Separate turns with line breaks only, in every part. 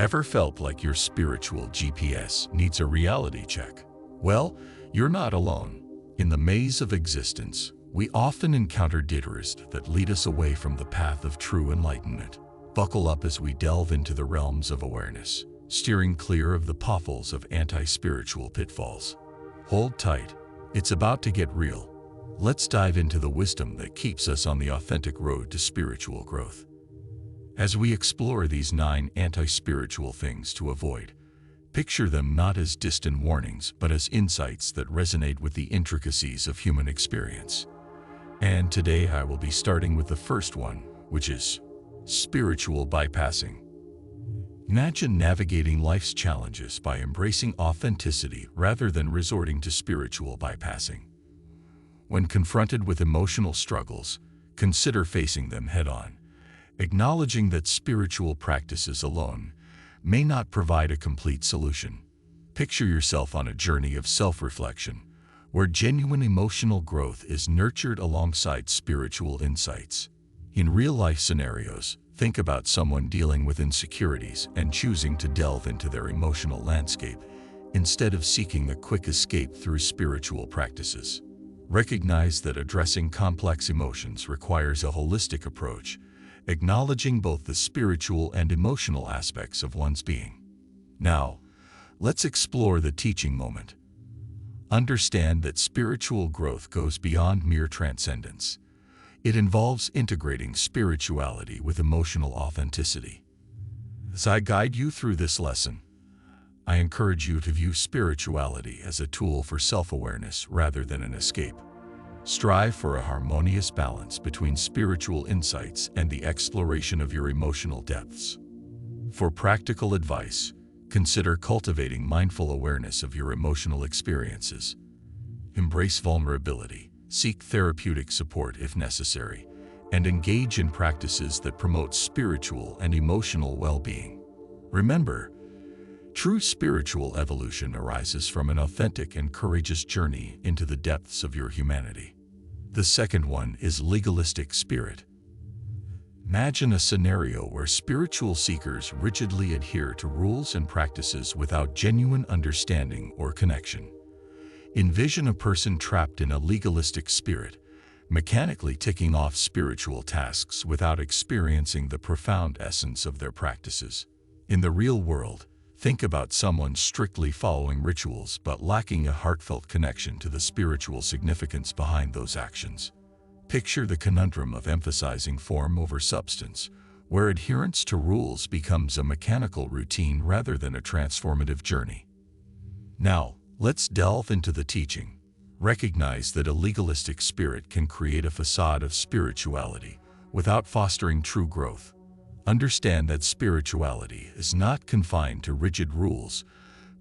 Ever felt like your spiritual GPS needs a reality check? Well, you're not alone. In the maze of existence, we often encounter detours that lead us away from the path of true enlightenment. Buckle up as we delve into the realms of awareness, steering clear of the potholes of anti-spiritual pitfalls. Hold tight. It's about to get real. Let's dive into the wisdom that keeps us on the authentic road to spiritual growth. As we explore these 9 anti-spiritual things to avoid, picture them not as distant warnings but as insights that resonate with the intricacies of human experience. And today I will be starting with the first one, which is spiritual bypassing. Imagine navigating life's challenges by embracing authenticity rather than resorting to spiritual bypassing. When confronted with emotional struggles, consider facing them head-on, acknowledging that spiritual practices alone may not provide a complete solution. Picture yourself on a journey of self-reflection, where genuine emotional growth is nurtured alongside spiritual insights. In real-life scenarios, think about someone dealing with insecurities and choosing to delve into their emotional landscape instead of seeking the quick escape through spiritual practices. Recognize that addressing complex emotions requires a holistic approach, acknowledging both the spiritual and emotional aspects of one's being. Now, let's explore the teaching moment. Understand that spiritual growth goes beyond mere transcendence. It involves integrating spirituality with emotional authenticity. As I guide you through this lesson, I encourage you to view spirituality as a tool for self-awareness rather than an escape. Strive for a harmonious balance between spiritual insights and the exploration of your emotional depths. For practical advice, consider cultivating mindful awareness of your emotional experiences. Embrace vulnerability, seek therapeutic support if necessary, and engage in practices that promote spiritual and emotional well-being. Remember, true spiritual evolution arises from an authentic and courageous journey into the depths of your humanity. The second one is legalistic spirit. Imagine a scenario where spiritual seekers rigidly adhere to rules and practices without genuine understanding or connection. Envision a person trapped in a legalistic spirit, mechanically ticking off spiritual tasks without experiencing the profound essence of their practices. In the real world, think about someone strictly following rituals but lacking a heartfelt connection to the spiritual significance behind those actions. Picture the conundrum of emphasizing form over substance, where adherence to rules becomes a mechanical routine rather than a transformative journey. Now, let's delve into the teaching. Recognize that a legalistic spirit can create a facade of spirituality without fostering true growth. Understand that spirituality is not confined to rigid rules,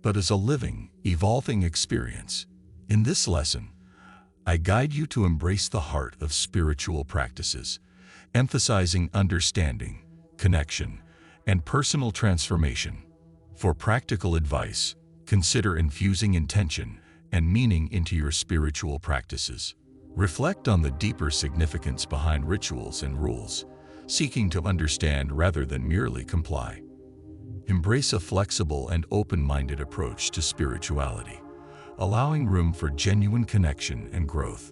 but is a living, evolving experience. In this lesson, I guide you to embrace the heart of spiritual practices, emphasizing understanding, connection, and personal transformation. For practical advice, consider infusing intention and meaning into your spiritual practices. Reflect on the deeper significance behind rituals and rules, seeking to understand rather than merely comply. Embrace a flexible and open-minded approach to spirituality, allowing room for genuine connection and growth.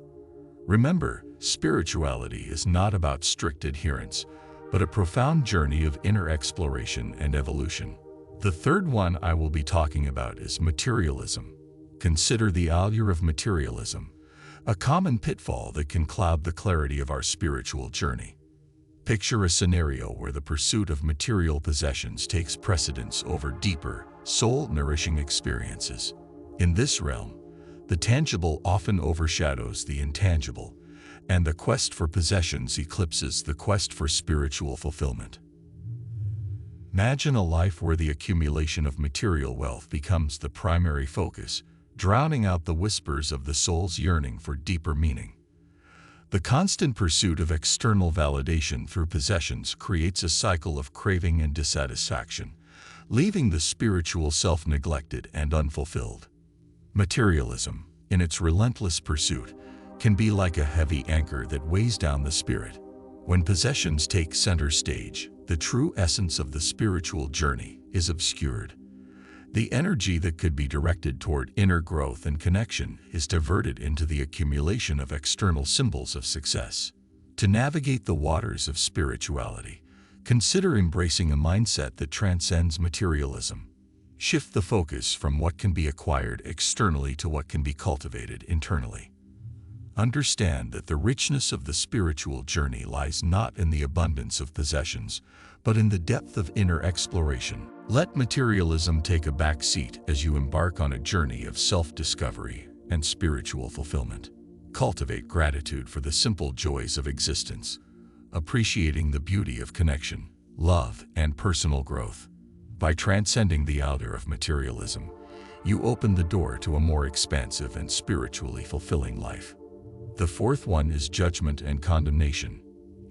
Remember, spirituality is not about strict adherence, but a profound journey of inner exploration and evolution. The third one I will be talking about is materialism. Consider the allure of materialism, a common pitfall that can cloud the clarity of our spiritual journey. Picture a scenario where the pursuit of material possessions takes precedence over deeper, soul-nourishing experiences. In this realm, the tangible often overshadows the intangible, and the quest for possessions eclipses the quest for spiritual fulfillment. Imagine a life where the accumulation of material wealth becomes the primary focus, drowning out the whispers of the soul's yearning for deeper meaning. The constant pursuit of external validation through possessions creates a cycle of craving and dissatisfaction, leaving the spiritual self neglected and unfulfilled. Materialism, in its relentless pursuit, can be like a heavy anchor that weighs down the spirit. When possessions take center stage, the true essence of the spiritual journey is obscured. The energy that could be directed toward inner growth and connection is diverted into the accumulation of external symbols of success. To navigate the waters of spirituality, consider embracing a mindset that transcends materialism. Shift the focus from what can be acquired externally to what can be cultivated internally. Understand that the richness of the spiritual journey lies not in the abundance of possessions, but in the depth of inner exploration. Let materialism take a back seat as you embark on a journey of self-discovery and spiritual fulfillment. Cultivate gratitude for the simple joys of existence, appreciating the beauty of connection, love, and personal growth. By transcending the outer of materialism, you open the door to a more expansive and spiritually fulfilling life. The fourth one is judgment and condemnation.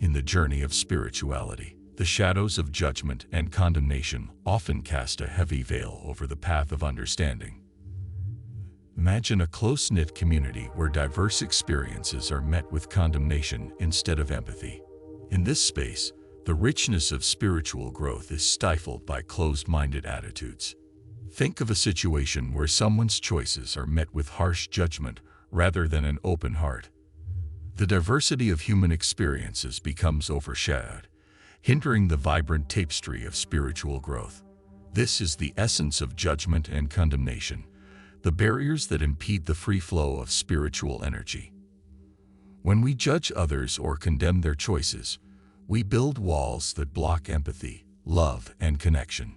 In the journey of spirituality, the shadows of judgment and condemnation often cast a heavy veil over the path of understanding. Imagine a close-knit community where diverse experiences are met with condemnation instead of empathy. In this space, the richness of spiritual growth is stifled by closed-minded attitudes. Think of a situation where someone's choices are met with harsh judgment rather than an open heart. The diversity of human experiences becomes overshadowed, hindering the vibrant tapestry of spiritual growth. This is the essence of judgment and condemnation, the barriers that impede the free flow of spiritual energy. When we judge others or condemn their choices, we build walls that block empathy, love, and connection.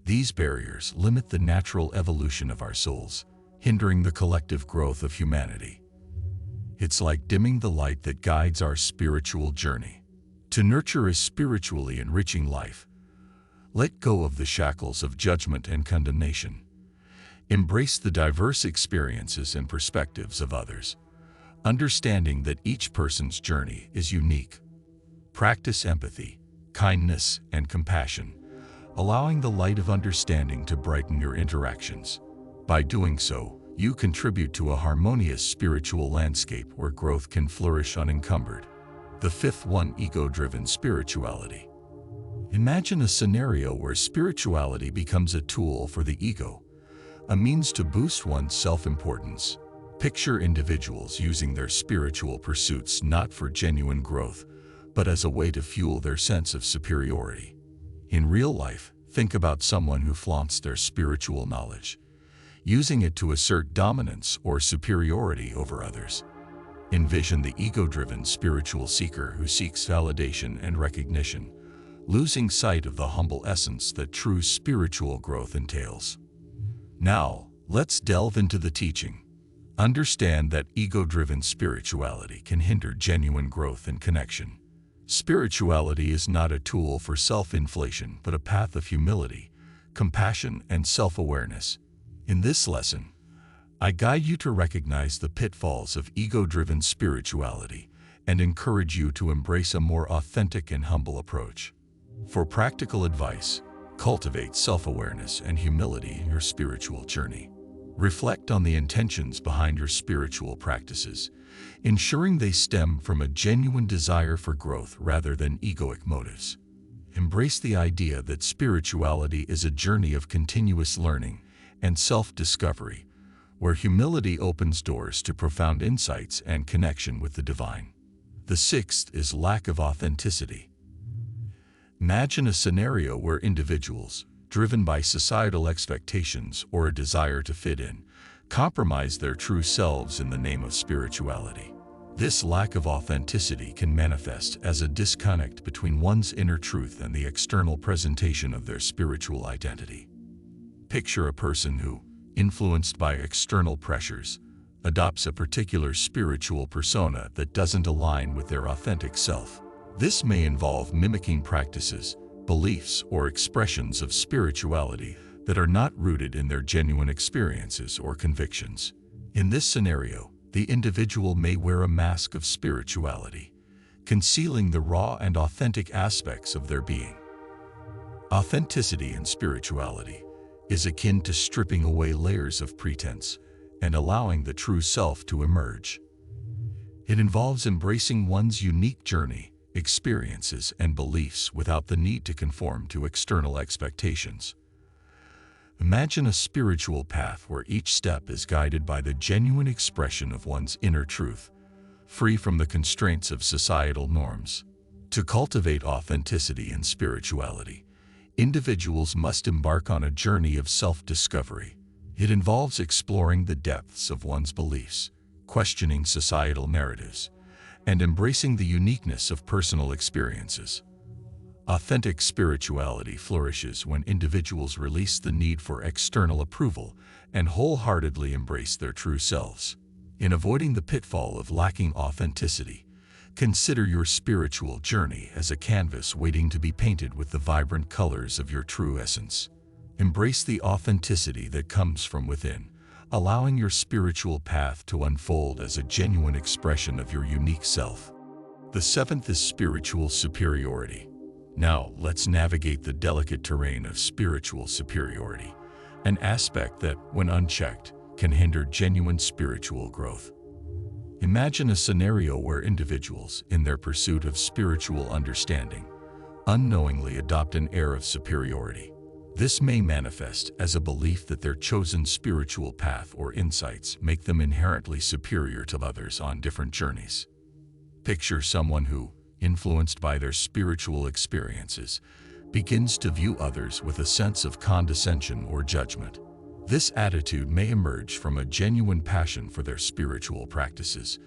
These barriers limit the natural evolution of our souls, hindering the collective growth of humanity. It's like dimming the light that guides our spiritual journey. To nurture a spiritually enriching life, let go of the shackles of judgment and condemnation. Embrace the diverse experiences and perspectives of others, understanding that each person's journey is unique. Practice empathy, kindness, and compassion, allowing the light of understanding to brighten your interactions. By doing so, you contribute to a harmonious spiritual landscape where growth can flourish unencumbered. The fifth one, ego-driven spirituality. Imagine a scenario where spirituality becomes a tool for the ego, a means to boost one's self-importance. Picture individuals using their spiritual pursuits not for genuine growth, but as a way to fuel their sense of superiority. In real life, think about someone who flaunts their spiritual knowledge, using it to assert dominance or superiority over others. Envision the ego-driven spiritual seeker who seeks validation and recognition, losing sight of the humble essence that true spiritual growth entails. Now, let's delve into the teaching. Understand that ego-driven spirituality can hinder genuine growth and connection. Spirituality is not a tool for self-inflation, but a path of humility, compassion, and self-awareness. In this lesson, I guide you to recognize the pitfalls of ego-driven spirituality and encourage you to embrace a more authentic and humble approach. For practical advice, cultivate self-awareness and humility in your spiritual journey. Reflect on the intentions behind your spiritual practices, ensuring they stem from a genuine desire for growth rather than egoic motives. Embrace the idea that spirituality is a journey of continuous learning and self-discovery, where humility opens doors to profound insights and connection with the divine. The sixth is lack of authenticity. Imagine a scenario where individuals, driven by societal expectations or a desire to fit in, compromise their true selves in the name of spirituality. This lack of authenticity can manifest as a disconnect between one's inner truth and the external presentation of their spiritual identity. Picture a person who, influenced by external pressures, adopts a particular spiritual persona that doesn't align with their authentic self. This may involve mimicking practices, beliefs, or expressions of spirituality that are not rooted in their genuine experiences or convictions. In this scenario, the individual may wear a mask of spirituality, concealing the raw and authentic aspects of their being. Authenticity in spirituality is akin to stripping away layers of pretense and allowing the true self to emerge. It involves embracing one's unique journey experiences, and beliefs without the need to conform to external expectations. Imagine a spiritual path where each step is guided by the genuine expression of one's inner truth, free from the constraints of societal norms. To cultivate authenticity in spirituality, individuals must embark on a journey of self-discovery. It involves exploring the depths of one's beliefs, questioning societal narratives, and embracing the uniqueness of personal experiences. Authentic spirituality flourishes when individuals release the need for external approval and wholeheartedly embrace their true selves. In avoiding the pitfall of lacking authenticity, consider your spiritual journey as a canvas waiting to be painted with the vibrant colors of your true essence. Embrace the authenticity that comes from within, allowing your spiritual path to unfold as a genuine expression of your unique self. The seventh is spiritual superiority. Now, let's navigate the delicate terrain of spiritual superiority, an aspect that, when unchecked, can hinder genuine spiritual growth. Imagine a scenario where individuals, in their pursuit of spiritual understanding, unknowingly adopt an air of superiority. This may manifest as a belief that their chosen spiritual path or insights make them inherently superior to others on different journeys. Picture someone who, influenced by their spiritual experiences, begins to view others with a sense of condescension or judgment. This attitude may emerge from a genuine passion for their spiritual practices,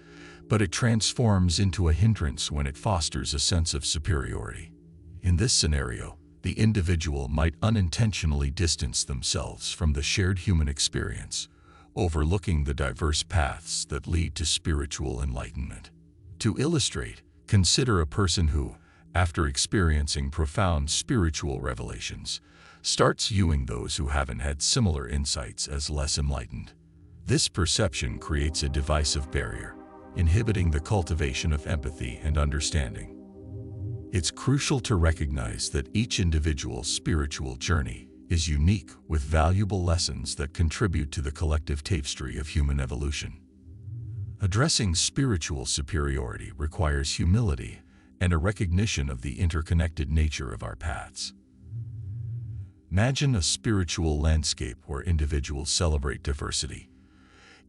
but it transforms into a hindrance when it fosters a sense of superiority. In this scenario, the individual might unintentionally distance themselves from the shared human experience, overlooking the diverse paths that lead to spiritual enlightenment. To illustrate, consider a person who, after experiencing profound spiritual revelations, starts viewing those who haven't had similar insights as less enlightened. This perception creates a divisive barrier, inhibiting the cultivation of empathy and understanding. It's crucial to recognize that each individual's spiritual journey is unique, with valuable lessons that contribute to the collective tapestry of human evolution. Addressing spiritual superiority requires humility and a recognition of the interconnected nature of our paths. Imagine a spiritual landscape where individuals celebrate diversity,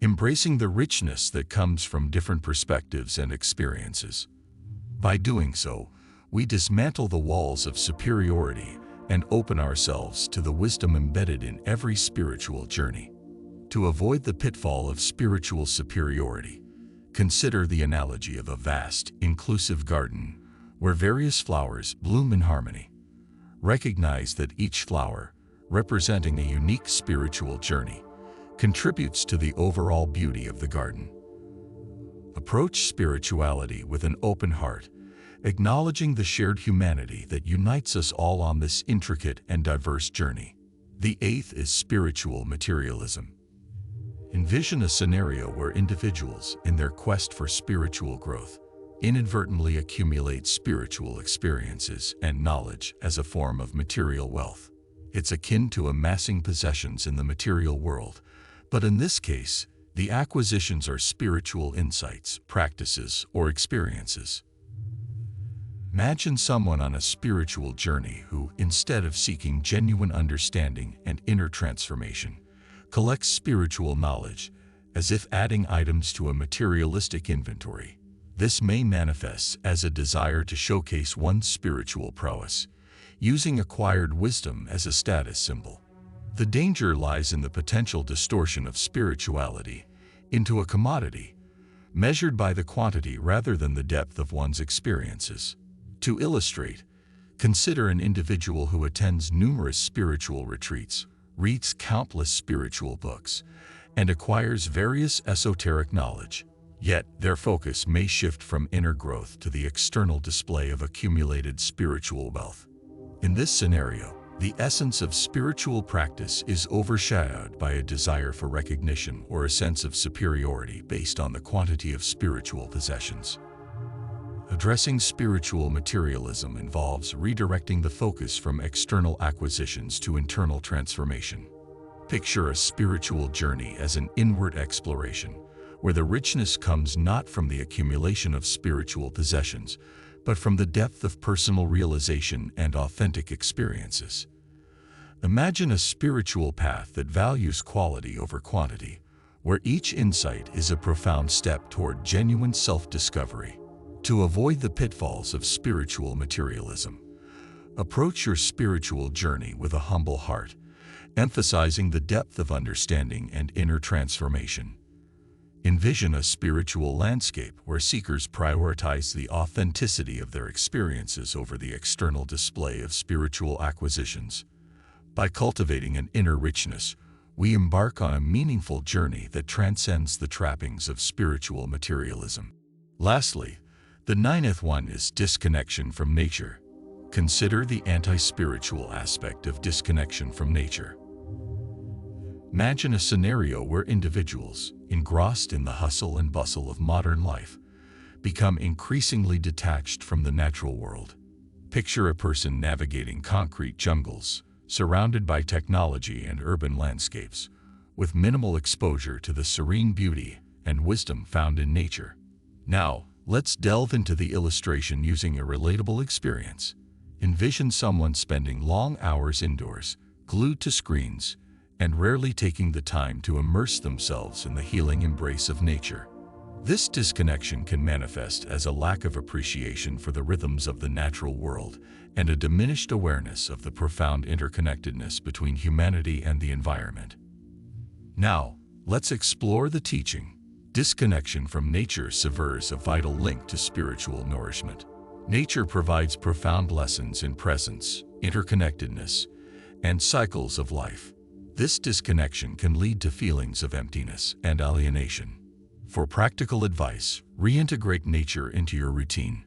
embracing the richness that comes from different perspectives and experiences. By doing so, we dismantle the walls of superiority and open ourselves to the wisdom embedded in every spiritual journey. To avoid the pitfall of spiritual superiority, consider the analogy of a vast, inclusive garden where various flowers bloom in harmony. Recognize that each flower, representing a unique spiritual journey, contributes to the overall beauty of the garden. Approach spirituality with an open heart, acknowledging the shared humanity that unites us all on this intricate and diverse journey. The eighth is spiritual materialism. Envision a scenario where individuals, in their quest for spiritual growth, inadvertently accumulate spiritual experiences and knowledge as a form of material wealth. It's akin to amassing possessions in the material world, but in this case, the acquisitions are spiritual insights, practices, or experiences. Imagine someone on a spiritual journey who, instead of seeking genuine understanding and inner transformation, collects spiritual knowledge as if adding items to a materialistic inventory. This may manifest as a desire to showcase one's spiritual prowess, using acquired wisdom as a status symbol. The danger lies in the potential distortion of spirituality into a commodity, measured by the quantity rather than the depth of one's experiences. To illustrate, consider an individual who attends numerous spiritual retreats, reads countless spiritual books, and acquires various esoteric knowledge. Yet, their focus may shift from inner growth to the external display of accumulated spiritual wealth. In this scenario, the essence of spiritual practice is overshadowed by a desire for recognition or a sense of superiority based on the quantity of spiritual possessions. Addressing spiritual materialism involves redirecting the focus from external acquisitions to internal transformation. Picture a spiritual journey as an inward exploration, where the richness comes not from the accumulation of spiritual possessions, but from the depth of personal realization and authentic experiences. Imagine a spiritual path that values quality over quantity, where each insight is a profound step toward genuine self-discovery. To avoid the pitfalls of spiritual materialism, approach your spiritual journey with a humble heart, emphasizing the depth of understanding and inner transformation. Envision a spiritual landscape where seekers prioritize the authenticity of their experiences over the external display of spiritual acquisitions. By cultivating an inner richness, we embark on a meaningful journey that transcends the trappings of spiritual materialism. Lastly, the ninth one is disconnection from nature. Consider the anti-spiritual aspect of disconnection from nature. Imagine a scenario where individuals, engrossed in the hustle and bustle of modern life, become increasingly detached from the natural world. Picture a person navigating concrete jungles, surrounded by technology and urban landscapes, with minimal exposure to the serene beauty and wisdom found in nature. Now, let's delve into the illustration using a relatable experience. Envision someone spending long hours indoors, glued to screens, and rarely taking the time to immerse themselves in the healing embrace of nature. This disconnection can manifest as a lack of appreciation for the rhythms of the natural world and a diminished awareness of the profound interconnectedness between humanity and the environment. Now, let's explore the teaching. Disconnection from nature severs a vital link to spiritual nourishment. Nature provides profound lessons in presence, interconnectedness, and cycles of life. This disconnection can lead to feelings of emptiness and alienation. For practical advice, reintegrate nature into your routine.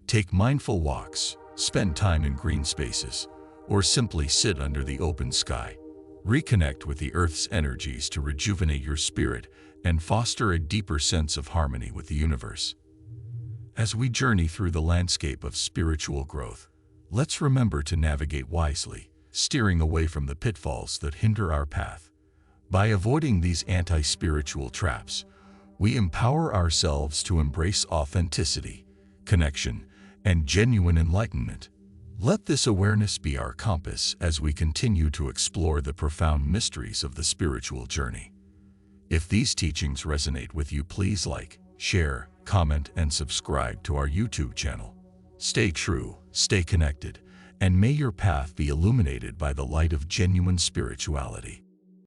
Take mindful walks, spend time in green spaces, or simply sit under the open sky. Reconnect with the Earth's energies to rejuvenate your spirit and foster a deeper sense of harmony with the universe. As we journey through the landscape of spiritual growth, let's remember to navigate wisely, steering away from the pitfalls that hinder our path. By avoiding these anti-spiritual traps, we empower ourselves to embrace authenticity, connection, and genuine enlightenment. Let this awareness be our compass as we continue to explore the profound mysteries of the spiritual journey. If these teachings resonate with you, please like, share, comment, and subscribe to our YouTube channel. Stay true, stay connected, and may your path be illuminated by the light of genuine spirituality.